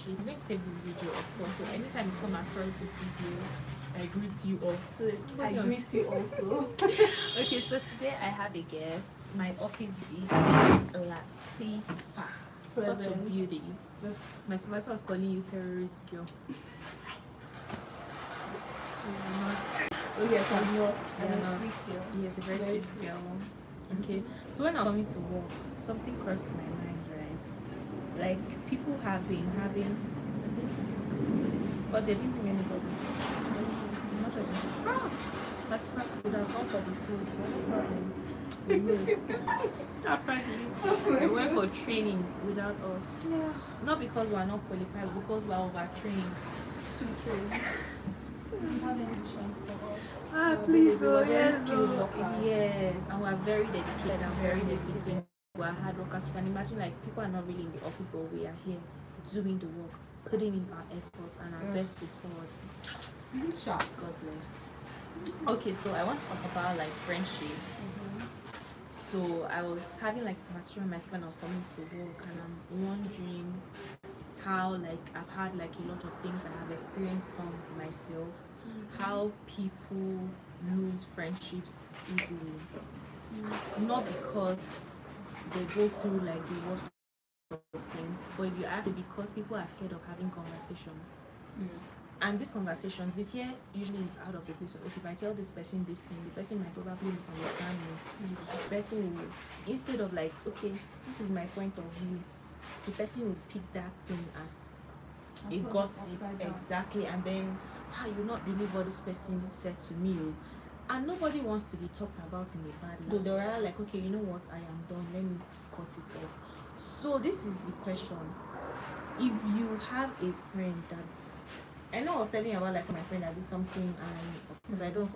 I'm going to save this video, of course. So anytime you come across this video, I greet you all. So there's I greet you also. Okay, so today I have a guest, my office D, Latifa. Such a beauty. My supervisor was calling you terrorist girl. Oh yes, I'm not. I'm You're a not. sweet girl. Yes, a very sweet girl. Okay, so when I was coming to work, something crossed my mind, right? Like, people have been having, but they didn't bring anybody. Not at all. Ah, that's fine. We would have gone for the food, no problem. We will. Apparently, we went for training without us. Yeah. Not because we're not qualified, because we're overtrained. Too trained. You have any chance for us? Please, we were very yes, skilled workers. yes, and we're very dedicated and very disciplined. We're hard workers. You can imagine, like, people are not really in the office, but we are here doing the work, putting in our efforts and our best foot forward. Sharp. God bless. Okay, so I want to talk about like friendships. So I was having like a conversation with myself when I was coming to work, and I'm wondering how, like, I've had like a lot of things, I have experienced some myself, how people lose friendships easily. Not because they go through like the worst of things, but if you ask it, because people are scared of having conversations. And these conversations, the fear usually is out of the place. Okay, if I tell this person this thing, the person might probably misunderstand me. The person will, instead of like, okay, this is my point of view, the person will pick that thing as a gossip. Exactly. And then, you not believe what this person said to me. And nobody wants to be talked about in a bad way. So they're like, okay, you know what, I am done, let me cut it off. So this is the question. If you have a friend that, I know I was telling you about like my friend that did something, and of course I don't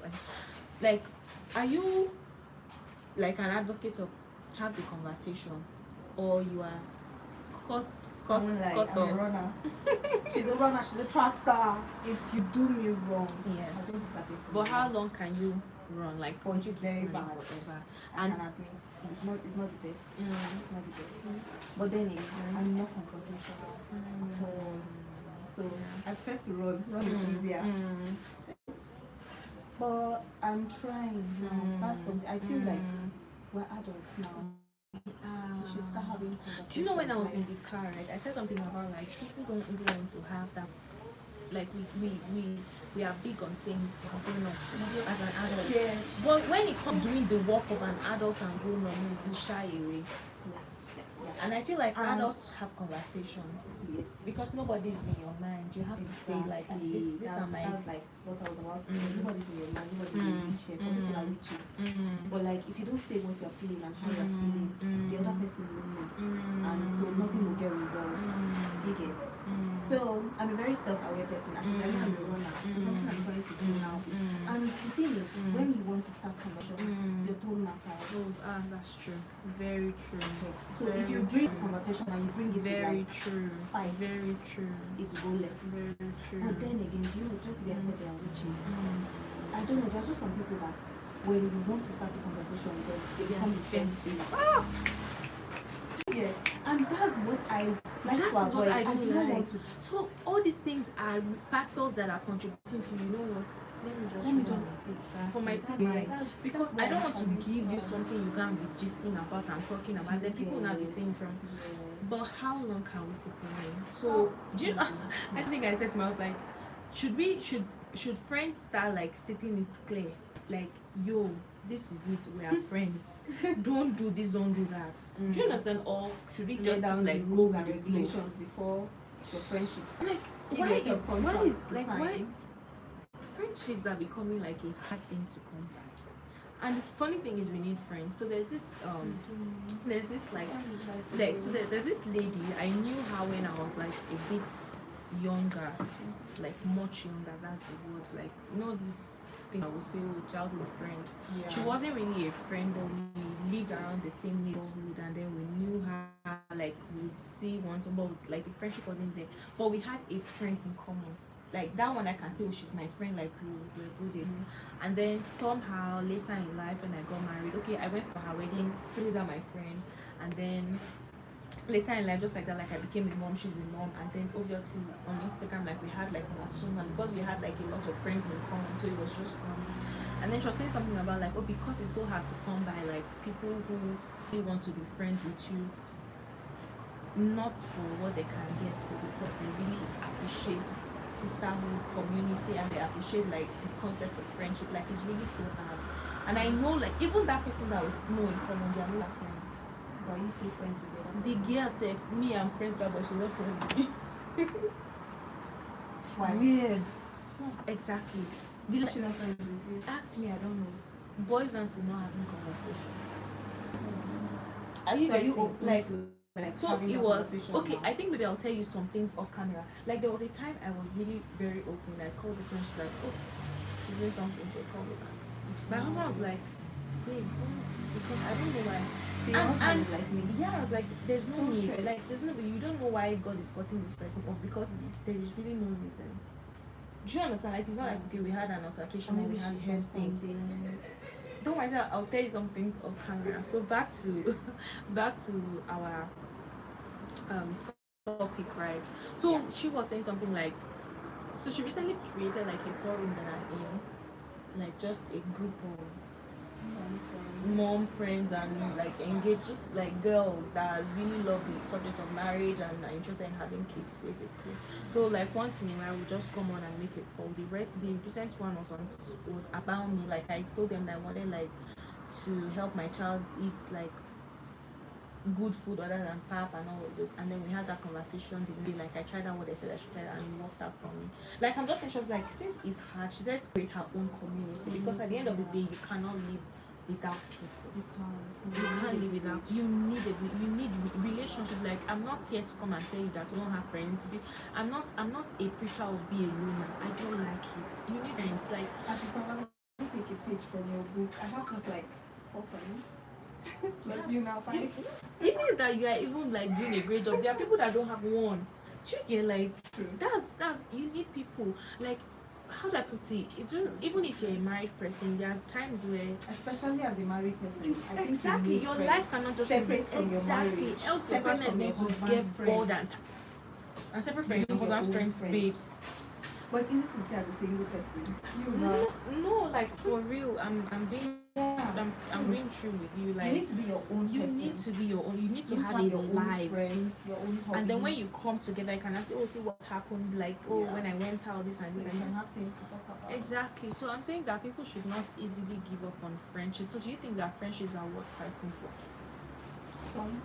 like, are you like an advocate of have the conversation, or you are cut I'm a off? runner. She's a runner, she's a track star. If you do me wrong, Yes. I just disappear from But you. how long can you run? Like, But would you it's keep very running bad. forever? I And can admit it's not the best. It's not the best. But then again, I'm not confrontational at all. So I prefer to run. Run is easier. But I'm trying now. That's something I feel like we're adults now. We should start having conversations. Do you know when I was in the car, right? I said something about like people don't even want to have that. Like we are big on saying grown up as an adult. Yeah. But when it comes to doing the work of an adult and grown up, we shy away. Yeah. And I feel like adults have conversations. Yes. Because nobody's in your mind. You have to say like this that's, are my that's like what I was about to say. Nobody's in your mind, nobody's in your reach here. Some people are witches. But like if you don't say what you're feeling and how you're feeling, the other person will know. And so nothing will get resolved. Do you get? So I'm a very self-aware person. At least I know I'm a runner. So something I'm trying to do now is, and the thing is, when you want to start conversations, your tone matters. That's true. Very true. So if you bring conversation and you bring it very with like true. fight, Very true. it will go left. Very true. But then again, you know, just to get said they are witches. I don't know, there are just some people that when you want to start the conversation with them, they become defensive. Yeah, and that's what I like to That is what avoid. I do don't not like. want to. So all these things are factors that are contributing to, you know what? Let me just run. Exactly. For my That's peace why- mind. that's- Because that's why I don't I'm want to coming give you from. something you can't be gisting about and talking about. Then people will not be saying from. Yes. But how long can we keep going? So do you know? I think I said to myself, like, should friends start like stating it clear, like, yo, this is it, we are friends. Don't do this, don't do that. Do you understand? Or should we Lay just down like the go rules with and the flow? regulations before your friendships. Like, Give why yourself is contracts to like sign. why friendships are becoming like a hard thing to come by? And the funny thing is, we need friends. So there's this like so there's this lady I knew her when I was like a bit younger, like much younger. That's the word. Like, you know, this thing I would say, childhood friend. Yeah. She wasn't really a friend, but we lived around the same neighborhood, and then we knew her. Like, we would see once, but like the friendship wasn't there. But we had a friend in common. Like that one, I can say, oh, she's my friend. Like we do this, and then somehow later in life, when I got married, okay, I went for her wedding through that my friend, and then later in life, just like that, like I became a mom, she's a mom, and then obviously on Instagram, like we had like conversations, and because we had like a lot of friends in common, so it was just and then she was saying something about like, oh, because it's so hard to come by like people who really want to be friends with you, not for what they can get, but because they really appreciate sisterhood, community, and they appreciate like the concept of friendship. Like it's really so hard. And I know like even that person that we know in common, they are not friends. But you still friends with the other The person. girl said, me, I'm friends with her, but she's not friends with me. Why? Weird. Exactly. Did she not friends with you? Ask me, I don't know. Boys and to not having conversation. Are you So are you getting? open Like, to like so having it that was conversation okay. now? I think maybe I'll tell you some things off camera. Like there was a time I was really very open. I called this man. She's like, oh, she's doing something. So call me back. My husband was like, babe, because I don't know why. See, your husband and is like me. yeah, I was like, there's no No need. stress. Like there's no. You don't know why God is cutting this person off because there is really no reason. Do you understand? Like it's not like okay, we had an altercation or Maybe we she had heard something. something. Don't worry, I'll tell you some things off camera. So back to our topic, right? So she was saying something like, so she recently created like a forum that I'm in, like just a group of mom friends and like engaged, just like girls that really love the subject of marriage and are interested in having kids, basically. So like once in a while we just come on and make a call. The recent one was about me. Like I told them that I wanted like to help my child eat like good food other than pap and all of this, and then we had that conversation. Like I tried out what they said I should try, and it worked out for me. Like I'm just anxious, like since it's hard, she said to create her own community because at the end of the day you cannot live without people. You can't live without. You need relationship. Like I'm not here to come and tell you that you don't have friends. I'm not a preacher of be a loner. I don't like it. You need friends. Like I should probably take a page from your book. I have just like 4 friends. Plus you now 5. It means that you are even like doing a great job. There are people that don't have one. Do you get like that's you need people. Like how do I put it? Even if you're a married person, there are times where Especially as a married person, I think exactly you need your friends. life cannot just separate from your marriage. Else your Separate partner is from your going to husband's get bored friends. and separate You from your need your husband's own friends, friends. babes. But it's easy to say as a single person. You No, like for real. I'm being I'm being true with you. Like you need to be your own you person. need to be your own. You need to You have your a own life. friends, your own hobbies. And then when you come together, you can ask, oh, see what happened. Like, oh, Yeah. when I went out, this and so this you and can this. have things to talk about. Exactly. So I'm saying that people should not easily give up on friendship. So do you think that friendships are worth fighting for? Some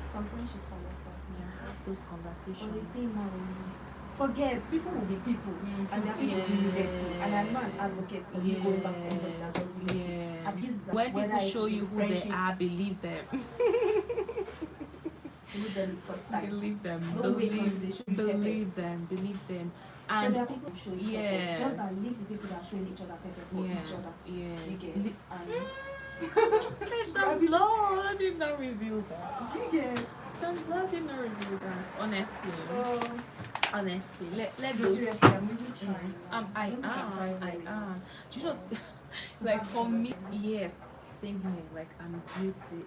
friendships are worth fighting. Yeah, have those conversations. But the thing now is, forget, people will be people, and there are people do you dirty. And I'm not an advocate for you going back to anybody that does you dirty. Yeah. At least When whether people it's show you in who they friendships, are, believe them. believe them the first time. Believe them. Don't wait until they show you pepper. Believe them. Believe them. So And there are people who show you yes. pepper. Just that leave the people that are showing each other pepper for each other. Yes. You get? And There's no blood did not reveal that. do you get? The blood did not reveal that. Honestly. So, Honestly. Let no, those. seriously, I'm really trying. I don't think I'm trying very well. am. Do you know? To Like have for me, conversations. yes. Same here. Like I'm guilty.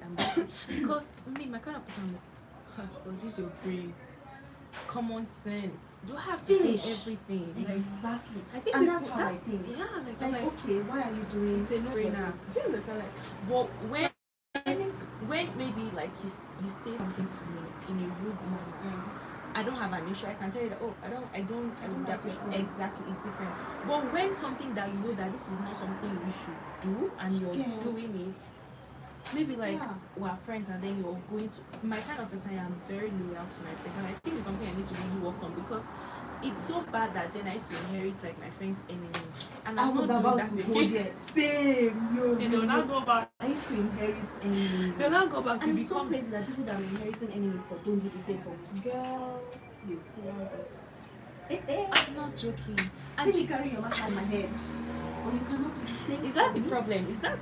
Because me, my kind of person, I'm like, but use your brain, common sense. Do I have to Finish. say everything? Like, Exactly. I think And people- that's how I think. Yeah, like, Like, like okay, why are you doing it's a no-brainer. Do you understand? Like, but when maybe like you say something to me in a rude manner, I don't have an issue. I can tell you that I don't like that it. exactly, it's different. But when something that you know that this is not something you should do and you're Yes. doing it, maybe like Yeah. we're friends and then you're going to my kind of person. I'm very loyal to my friends, and I think it's something I need to really work on because it's so bad that then I used to inherit like my friends' enemies, and I I'm was not about doing to that go again. there. Same. They will not go back. I used to inherit enemies. They'll not go back. And You it's so become crazy that people that are inheriting enemies for don't do the same for me. Girl, you poor girl. I'm not joking. I And think you carry your mouth on my head. But you cannot do the same. is that for the me. problem? It's not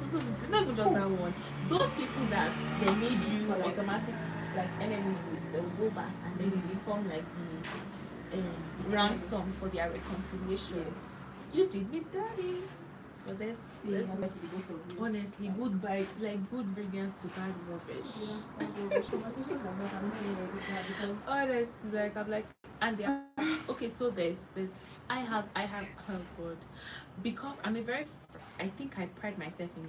even just that one. Those people that they made you But like- automatic like enemies with, they will go back and then you become like the ransom for their reconciliation. Yes. You did me dirty. But there's I went to the both of you. honestly good vibe, like good brilliance to bad rubbish. Yes, conversations like that, I'm not even ready to have because Honestly, like I'm like, and they are okay. So there's I have oh god, because I'm a very, I think I pride myself in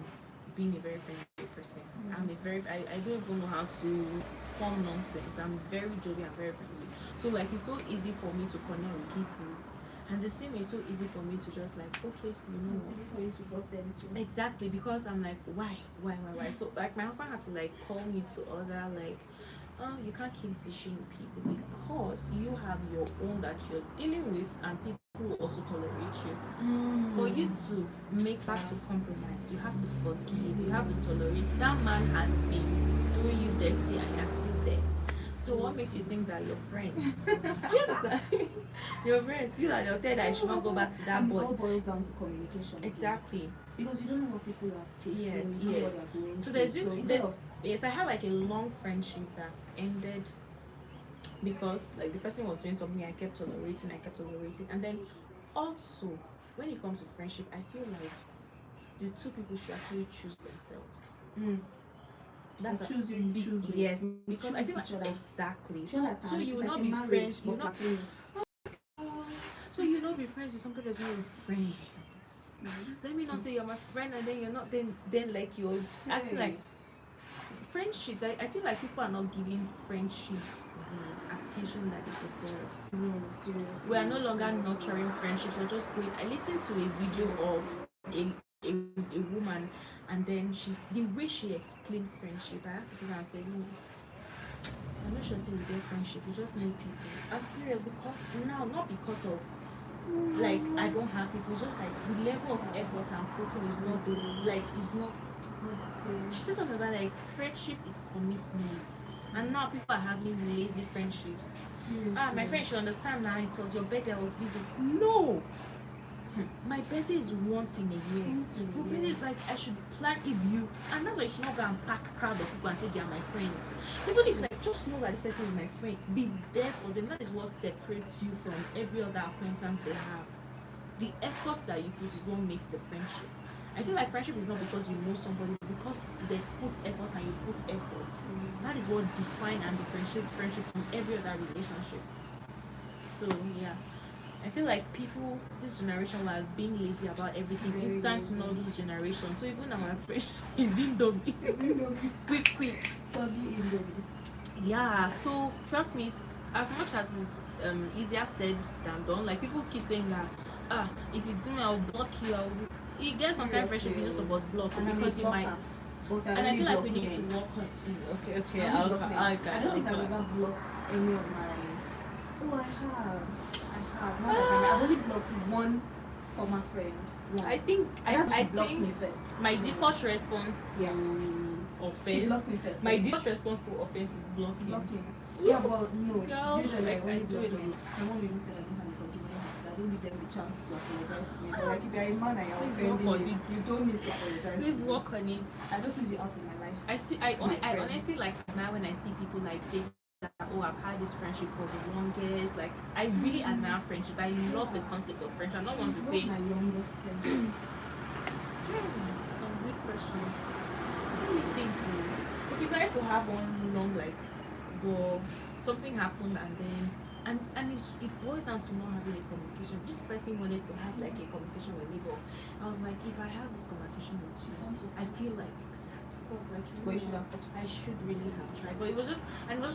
being a very friendly person. I'm a very I don't even know how to form nonsense. I'm very jolly and very friendly. So like it's so easy for me to connect with people. And the same is so easy for me to just like, okay, you know it's what? easy for you to drop them too. Exactly, because I'm like, why? So like my husband had to like call me to order like, oh, you can't keep dishing people because you have your own that you're dealing with and people will also tolerate you. For you to make that to compromise, you have to forgive, you have to tolerate. That man has been doing you dirty and you're still there. So what makes you think that you're friends? Do you understand? Your friends, you that they'll tell that I should not go back to that And it boy. all boils down to communication. again. Exactly. Because you don't know what people are facing, Yes, you don't know yes. what they're going So through. there's this So instead there's of yes, I had like a long friendship that ended because like the person was doing something I kept tolerating, and then also when it comes to friendship, I feel like the two people should actually choose themselves. I choose you, you choose me. Yes, because I choose feel like each other. exactly. Do you So understand? you It's will like not a be marriage, friends. You but will not. platonic. So you will not be friends with somebody that's not your friend. See? Let me not say you're my friend and then you're not. Then like you're acting like friendships. I feel like people are not giving friendships the attention that it deserves. No, seriously. We are no longer seriously. nurturing friendships. We're just going. I listened to a video of a woman, and then the way she explained friendship. I have to sit down and say, Louis, I'm not sure saying you get friendship. You just need people. I'm serious because now, not because of like I don't have people. It's just like the level of effort I'm putting is not it's not the same. She said something about like friendship is commitment, and now people are having lazy friendships. Seriously. My friend should understand now. It was your birthday. I was busy. No, my birthday is once in a year. Your birthday is like I should plan if you, and that's why you should not go and pack a crowd of people and say they are my friends. Even if like just know that this person is my friend, be there for them. That is what separates you from every other acquaintance they have. The effort that you put is what makes the friendship. I feel like friendship is not because you know somebody, it's because they put effort and you put effort. That is what defines and differentiates friendship from every other relationship. So yeah, I feel like people this generation are being lazy about everything. Very Instant lazy. noodles generation. So even our friendship is Indomie. quick. Soggy Indomie. Yeah. So trust me, as much as it's easier said than done. Like people keep saying that if you do me, I'll block you. You get some kind of friendship you're not supposed to block because you might. And I feel like we need to work on. Okay. I don't think I've ever blocked any of my. Oh, I have. I've only blocked one former friend. I think I blocked think me first. my default response to She offense. blocked me first. My default response to offense is blocking. Yeah, but no. Girl, Usually I I only do block it. them. My mom even said I don't have a forgiving heart. I don't give them the chance to apologize to me. But like if you're a man and you're Please offending work on me, it. you don't need to apologize. Please to me. work on it. I just need you out of my life. I friends. honestly like now when I see people like say that I've had this friendship for the longest. Like I really admire friendship. I love the concept of friendship. I don't want to What's say my longest friendship? some good questions. Let me think. Okay, so I used to have one long like, but something happened and then it boils down to not having a communication. This person wanted to have like a communication with me, but I was like, if I have this conversation with you, I feel like exactly. So I was like, But you should have. I should really have tried. But it was just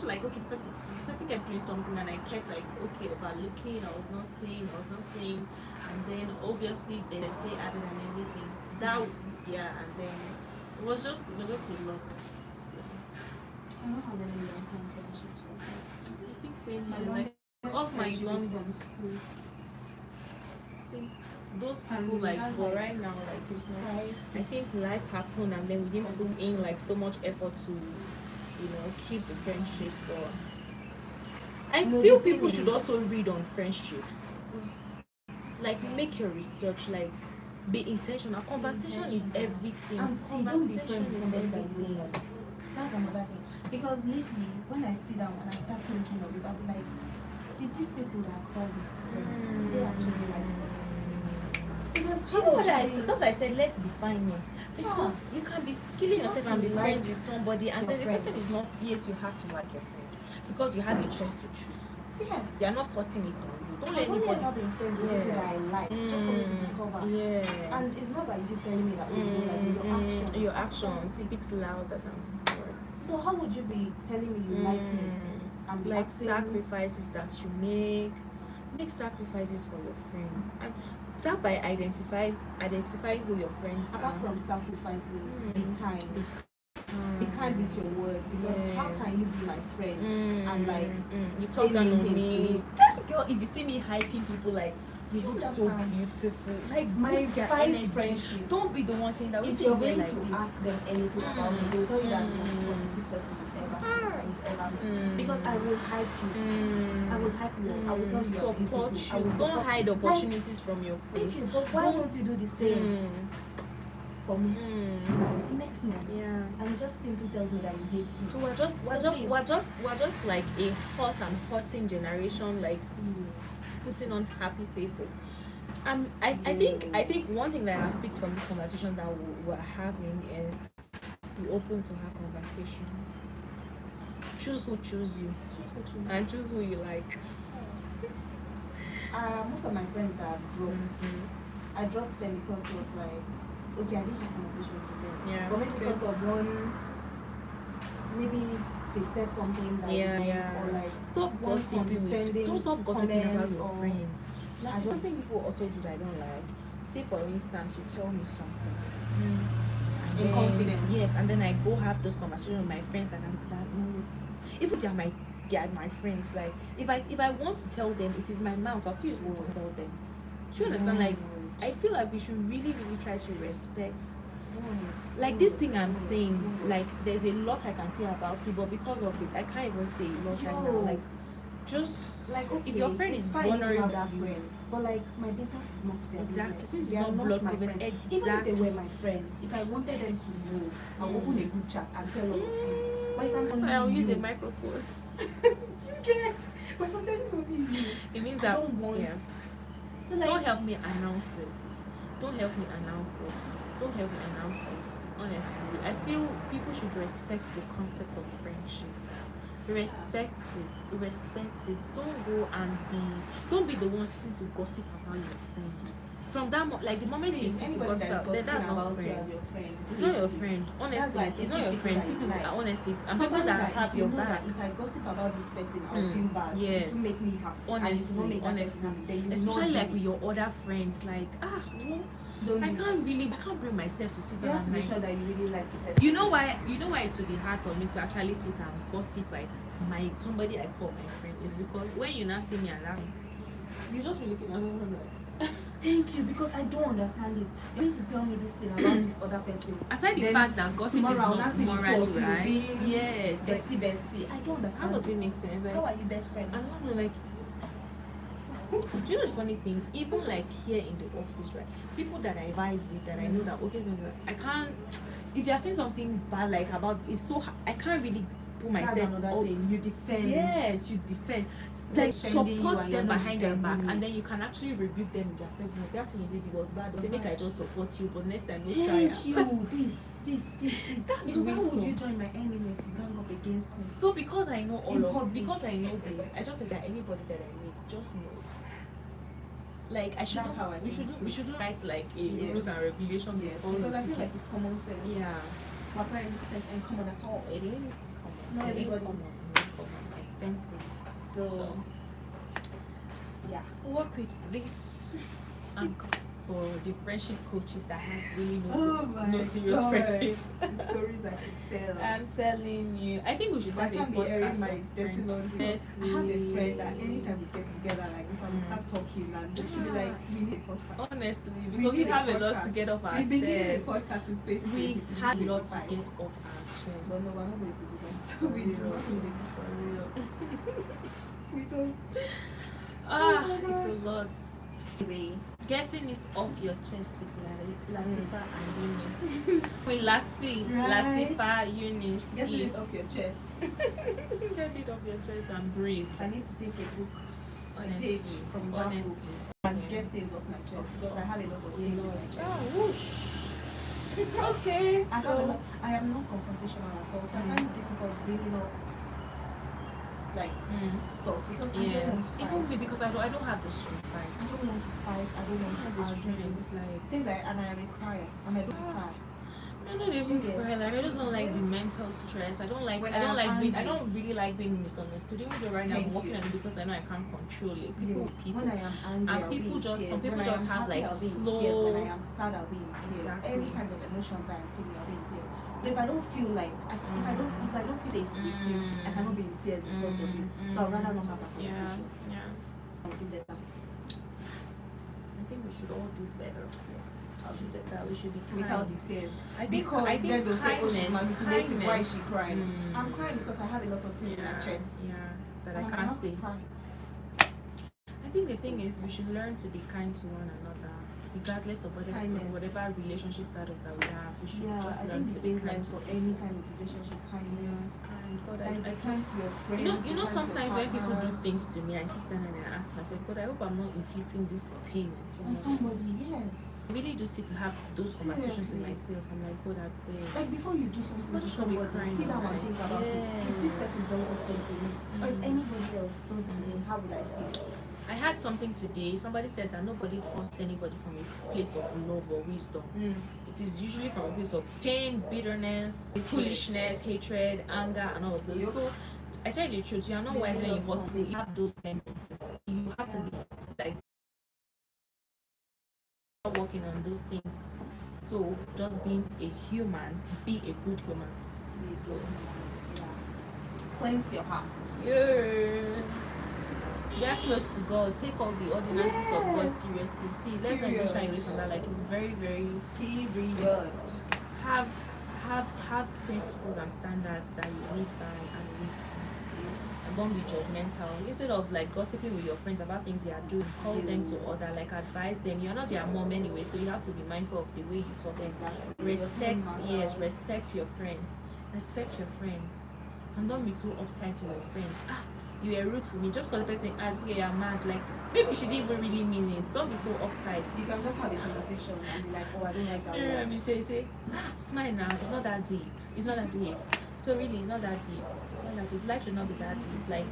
like okay, the person kept doing something and I kept like okay overlooking. I was not saying, and then obviously they say added and everything. That and then it was just a lot. So, I don't have any long-term friendships like that. I think same My here. Like all my friendship long is from school. so those people like that's for like right now like it's not. 5, I 6. think life happened and then we didn't put in like so much effort to keep the friendship. Or I No, feel the thing people should is- also read on friendships. Like make your research. Like be intentional. Conversation is everything. And see, don't be Conversation friends with is somebody that you don't everything. like. That's another thing. Because lately, when I sit down and I start thinking of it, I'll be like, did these people that call me friends, did they actually like me? Because You know what I would said? That's why I said let's define it. Because you can be killing You have yourself to and be like friends with somebody, and your then the person friend. is not. Yes, you have to like your friend because you have a choice to choose. Yes. They are not forcing it on you. Don't let I've only anybody. ever been friends with people that I like. It's just for me to discover. Yes. And it's not by you telling me that you don't like me. Your actions. Your actions That's- speaks louder than words. So how would you be telling me you like me and be Like acting- sacrifices that you make sacrifices for your friends, and start by identifying who your friends apart are. from sacrifices, be kind. Mm. Be kind with your words, because how Yes. can you be my friend and like you say talk down on mean me, things? girl? If you see me hyping people like you Do you look so understand? beautiful, like My boost their 5 energy. friendships. Don't be the one saying that. If "We you're think we're going like to this." ask them anything about me, they'll tell you that you're the most positive person you've ever seen and you've ever met. Because I will hype you. I will hype you. I will tell you you're support beautiful. I you. will Don't support hide you. opportunities from your Thank friends. you, but why Don't- won't you do the same for me? It makes sense. Yeah. And it just simply tells me that you hate me. So we're just like a hot and hurting generation, like putting on happy faces. And I think one thing that I've picked from this conversation that we're having is be open to have conversations. Choose who choose you and choose who you like. Most of my friends that I've dropped, I dropped them because of like, okay, I didn't have conversations with them. Yeah. But maybe because of one, maybe they said something that or like Stop one gossiping. condescending Don't stop gossiping about comments your or- friends. I That's don't- something people also do that I don't like. Say for instance, you tell me something. And In confidence. Yes, and then I go have those conversations with my friends and I'm like, no. Even they are my friends. Like if I want to tell them, it is my mouth. I'll still use it to tell them. Do you understand? Like I feel like we should really, really try to respect. Like this thing I'm saying, like there's a lot I can say about it, but because of it, I can't even say a lot right now. Like just like okay, if your friend it's is fine if you vulnerable have to that you. friends, but like my business is not their Exactly. business. Since They it's are not not blood my given, friends. exactly. Even if they were my friends, if I wanted them to know, I'll open a group chat and tell all of you. But if I'm only I'll use you, a microphone. you get? But if I'm telling only you, It means I that don't want. yeah. So like, Don't help me announce it. Don't help me announce it. Don't help me announce it. Honestly, I feel people should respect the concept of friendship. Respect it. Respect it. Don't be the one sitting to gossip about your friend. From that like the moment you sit to anybody gossip that's about, then that's gossiping not about you friend. as your friend. It's not your hates you. friend. Honestly, like it's not the your people friend. that you People like. that honestly, and Somebody people that that have if you your know back. that if I gossip about this person, I'll Mm. feel bad. Yes. It will make me happy. And it will Honestly, not make that honestly. person happy. Then you will Especially not like do with it. your other friends, like well, Don't I do can't bring myself to sit You down have to and be like sure that you really like the person. you know why it would be hard for me to actually sit and gossip like somebody I call my friend is because when you now see me and laugh, you just be looking at me and I'm like Thank you, because I don't understand it. You need to tell me this thing about this other person. aside the Then fact that gossip is tomorrow I'll not ask you morally of you right. being Yes. Like, bestie. I don't understand. how does it make sense? Like, How are you best friends? I don't know, like do you know the funny thing? Even like here in the office, right? People that I vibe with, that I know that okay, I can't. If you're saying something bad like about, it's so I can't really put That's myself. another thing. You defend. Yes, you defend. So Like defending you support and you're them not behind their back, defending and me. then you can actually rebuke them in their presence. Like, that thing you did was bad. Say, make I just support you, but next time no try. Thank you. This. That's Because how wisdom. would you join my enemies to gang up against me? So because I know In all of public. because I know this, I just say that anybody that I meet just know it. Like I should. That's how I we think should do write like a Yes. rules and regulation Yes, before because we I feel begin. like it's common sense. Yeah. My parents sense ain't common at all. It ain't common. Not It ain't everybody. common. Expensive. So yeah. Work with this anchor for the friendship coaches that have really no serious friendships. The stories I could tell. I'm telling you. I think we should I start a can't be airing podcast my on dirty friendship. laundry. Honestly. I have a friend that anytime we get together like this, I will Mm. start talking and she'll be like, we need a podcast. Honestly, We because we need a have a lot podcast. to get off our We've been needing a chest. podcast since We 2020. had a lot to get off our chest. But no, we're not going to do that. For we do real. not need a For podcast. real. We don't. Ah, my it's God. a lot. Anyway, getting it off your chest with Latifa and Eunice. With Right. Latifa, Eunice. Getting it off your chest. Get it off your chest and breathe. I need to take a book, a Honestly, page from that book. honestly. and get things off my chest because I have a lot of things in my chest. Okay, so I am not confrontational at all, so I find it difficult bringing up like stuff because I don't want to fight. even me, because I don't have the strength. Like, I don't want to fight. I don't want to argue. It's like Things like, and I am a crier, and I don't cry. I don't even Yeah. cry. Like, I just don't like the mental stress. I don't like. When I don't I'm like being. I angry. don't really like being misunderstood. Even though right now I'm Thank working you. on it because I know I can't control it. People with people. When I am angry, And I'll be people in just- tears. some people When I just am have, happy, like, I'll be in tears. slow- When I am sad, I'll be in tears. Exactly. Any kind of emotions that I'm feeling, I'll be in tears. So if I don't feel like, if I don't feel safe with you, I cannot be in tears in front of you. So I'd rather not have that conversation. Yeah. I'll do better. I think we should all do better. I'll do better. We should be kind. Without the tears. I think, Because I think then they'll say, oh, she's kindness- manipulating. Why is kindness. she crying? I'm crying because I have a lot of things in my chest. Yeah, that I And I'm can't allowed to say. cry. I think the thing is, we should learn to be kind to one another, regardless of Kindness. whatever relationship status that we have. We should Yeah, just I learn think to the be baseline kind. for any kind of relationship, kindness. Kind. God, Like, I be kind to your friends. You know, be kind to your sometimes when people do partners. things to me, I sit down and I ask myself, God, I hope I'm not inflicting this pain On on someone else. somebody, yes. I really do sit to have those conversations with Seriously. myself. I'm like, God, I beg. Like before you do something Somebody to should be somebody, crying, sit down and right? think about it. If this person does this thing to me, or if anybody else does this to me, how would I feel? I had something today. Somebody said that nobody hurts anybody from a place of love or wisdom. It is usually from a place of pain, bitterness, foolishness, hatred, anger, and all of those. Yup. So I tell you the truth, you are not There's wise a when lot you of hurt stuff. people. You have those tendencies. You have to be like working on those things. So just being a human, be a good human. So Cleanse your heart. yes. Get close to God. Take all the ordinances of God Yes. seriously. See, let's not even shy away from that. Like, it's very, very Period. have principles and standards that you live by and live. And don't be judgmental. Instead of like gossiping with your friends about things they are doing, call them to order, like advise them. You're not their mom anyway, so you have to be mindful of the way you talk them. Respect, yes, respect your friends. Respect your friends. And don't be too uptight with your friends. You were rude to me just because the person asks you, you're mad. Like, maybe she didn't even really mean it. Don't be so uptight. You can just have a conversation and be like, oh, I don't like that Yeah, word. you say, smile now. It's not that deep. It's not that deep. So really, it's not that deep. It's not that deep. Life should not be that deep. Like,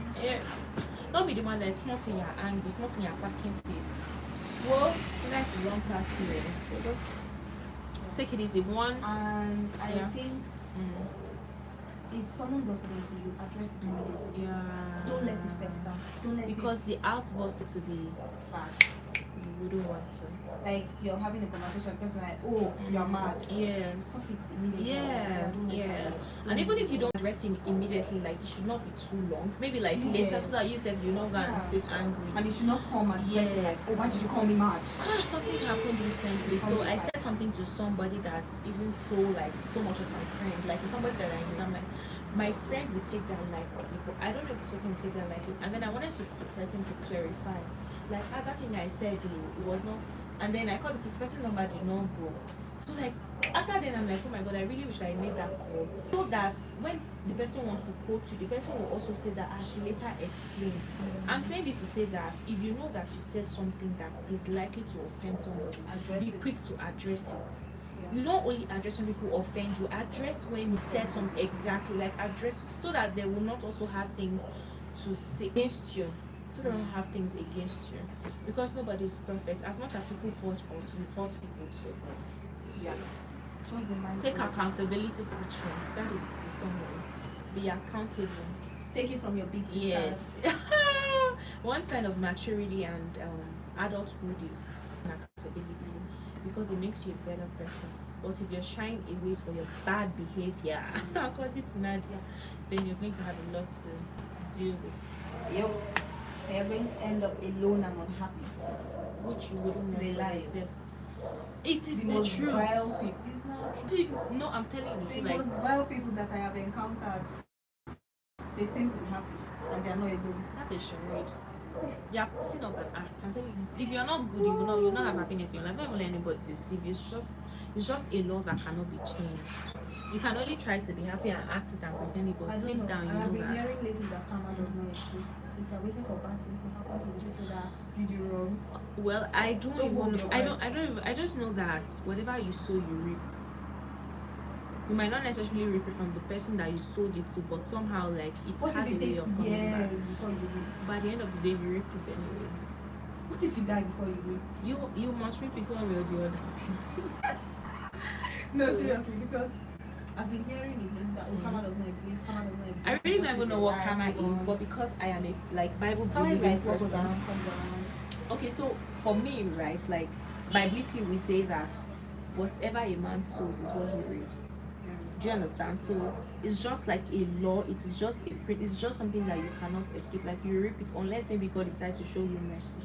don't be the one that's smart in your angry, smart in your packing face. Well, life will run past you. So just take it easy. One. And I Yeah. think if someone does something to you, address it immediately. Yeah. Don't let it fester. Don't let Because it the outburst to be, bad. you wouldn't want to. Like you're having a conversation, the person like, oh, you're mad. Yes. Stop it immediately. Yes, I don't like yes. that. And even if you don't address him immediately, like it should not be too long. Maybe like later, so that you said you're not gonna Yeah. insist angry. And you should not come and the person like, Yes. oh, why did you call me mad? Something happened recently. So I said something to somebody that isn't so like so much of my friend. Like it's somebody that I knew. I'm like, my friend would take that lightly. But I don't know if this person would take that lightly. And then I wanted to call the person to clarify. Like that thing I said, it was not. And then I called the person number did not go. So like after then I'm like, oh my god, I really wish I made that call. So that when the person wants to quote you, the person will also say that she later explained. I'm saying this to say that if you know that you said something that is likely to offend somebody, Address be it. quick to address it. Yeah. You don't only address when people offend you, address when you said something exactly, like address so that they will not also have things to say against you. So they don't have things against you. Because nobody is perfect. As much as people hurt us, we hurt people too. Yeah. Just be mindful Take of it. accountability for actions. That is the summary. Be accountable. Take it from your big sisters. Yes. One sign of maturity and adulthood is accountability, because it makes you a better person. But if you're shying away for your bad behavior, according to Nadia, then you're going to have a lot to deal with, Yep. And you're going to end up alone and unhappy. which you wouldn't know They for lie. yourself. It is the most truth. vile people. It's not true. No, I'm telling you the The truth. Like, most vile people that I have encountered, they seem to be happy and they are not alone. that's a charade. They are putting up an act. I'm telling you, if you're not good, you'll not have happiness in your life. Not even let anybody deceive you. It's just a law that cannot be changed. You can only try to be happy and act it and pretend it, I but don't deep know. down you I have know been that. hearing lately that karma does not exist. If you're waiting for bad things to happen to the people that did you wrong? Well, I don't Don't even hold know. your I words. don't even, I just know that whatever you sow, you reap. You might not necessarily reap it from the person that you sold it to, but somehow like it What has if a it way takes of coming back. years before you reap? By the end of the day, you reaped it anyways. What if you die before you reap? You must reap it one way or the other. No, So- seriously, because I've been hearing it that karma does not exist. Karma does not exist. I It's really just don't even know live what your life, karma move is, on. but because I am a like Bible Karma is believing like what goes person. around comes around. Okay, so for me, right, like biblically we say that whatever a man sows is what he reaps. Do you understand? So it's just like a law. It is just it's just something that you cannot escape. Like you reap it unless maybe God decides to show you mercy.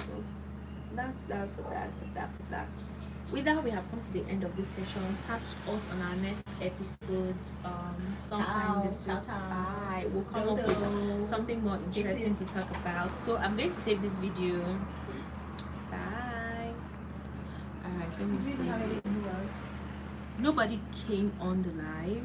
So that's that for that. With that, we have come to the end of this session. Catch us on our next episode. Sometime this week. Ciao, ciao. Bye. We'll come up with something more interesting to talk about. So I'm going to save this video. Bye. Alright, let me We didn't have see. any viewers. Nobody came on the live.